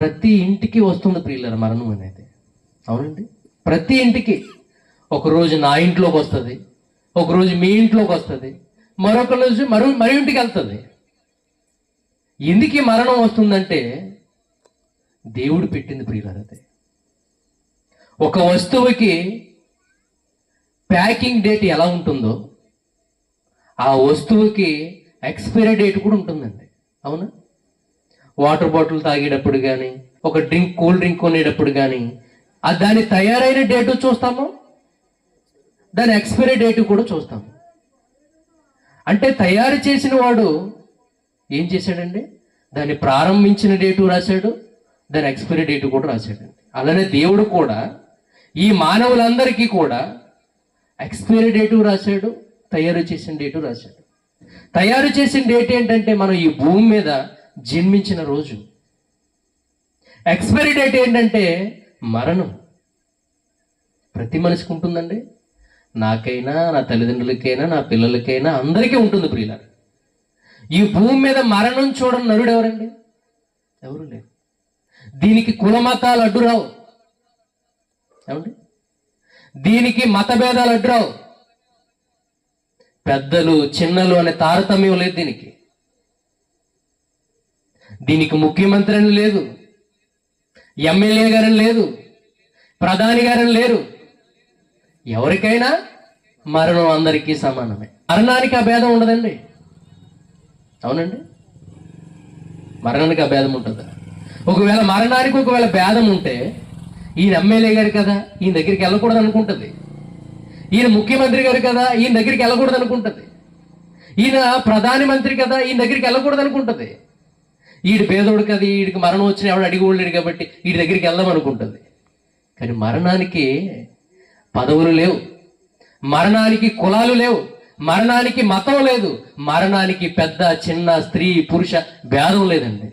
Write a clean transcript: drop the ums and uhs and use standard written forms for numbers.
ప్రతి ఇంటికి వస్తుంది ప్రియులారా మరణం అనేది. అవునండి, ప్రతి ఇంటికి. ఒకరోజు నా ఇంట్లోకి వస్తుంది, ఒకరోజు మీ ఇంట్లోకి వస్తుంది, మరొక రోజు మరి ఇంటికి వెళ్తుంది. ఎందుకు ఈ మరణం వస్తుందంటే దేవుడు పెట్టింది ప్రియులారా. అదే ఒక వస్తువుకి ప్యాకింగ్ డేట్ ఎలా ఉంటుందో ఆ వస్తువుకి ఎక్స్పైరీ డేట్ కూడా ఉంటుందండి. అవునా? వాటర్ బాటిల్ తాగేటప్పుడు కానీ, ఒక కూల్ డ్రింక్ కొనేటప్పుడు కానీ దాని తయారైన డేటు చూస్తాము, దాని ఎక్స్పైరీ డేటు కూడా చూస్తాము. అంటే తయారు చేసిన వాడు ఏం చేశాడండి? దాన్ని ప్రారంభించిన డేటు రాశాడు, దాని ఎక్స్పైరీ డేటు కూడా రాశాడండి. అలానే దేవుడు కూడా ఈ మానవులందరికీ కూడా ఎక్స్పైరీ డేటు రాశాడు, తయారు చేసిన డేటు రాశాడు. తయారు చేసిన డేట్ ఏంటంటే మనం ఈ భూమి మీద జన్మించిన రోజు. ఎక్స్పైరీ డేట్ ఏంటంటే మరణం. ప్రతి మనిషికి ఉంటుందండి. నాకైనా, నా తల్లిదండ్రులకైనా, నా పిల్లలకైనా అందరికీ ఉంటుంది ప్రియులారా. ఈ భూమి మీద మరణం చూడని నరుడు ఎవరండి? ఎవరు లేరు. దీనికి కుల మతాలు అడ్డు రావు. ఏమండి? దీనికి మత భేదాలు అడ్డు రావు. పెద్దలు చిన్నలు అనే తారతమ్యం లేదు దీనికి. దీనికి ముఖ్యమంత్రి అని లేదు, ఎమ్మెల్యే గారని లేదు, ప్రధాని గారని లేరు. ఎవరికైనా మరణం అందరికీ సమానమే. మరణానికి ఆ భేదం ఉండదండి. అవునండి, మరణానికి ఆ భేదం ఉంటుందా? ఒకవేళ మరణానికి ఒకవేళ భేదం ఉంటే ఈయన ఎమ్మెల్యే గారు కదా, ఈయన దగ్గరికి వెళ్ళకూడదు అనుకుంటుంది. ఈయన ముఖ్యమంత్రి గారు కదా, ఈయన దగ్గరికి వెళ్ళకూడదు అనుకుంటుంది. ఈయన ప్రధానమంత్రి కదా, ఈయన దగ్గరికి వెళ్ళకూడదు అనుకుంటుంది. ఈడు పేదోడు కదా, వీడికి మరణం వచ్చిన ఎవడు అడిగి ఉండలేడు కాబట్టి వీడి దగ్గరికి వెళ్దాం అనుకుంటుంది. కానీ మరణానికి పదవులు లేవు, మరణానికి కులాలు లేవు, మరణానికి మతం లేదు, మరణానికి పెద్ద చిన్న స్త్రీ పురుష భేదం లేదండి.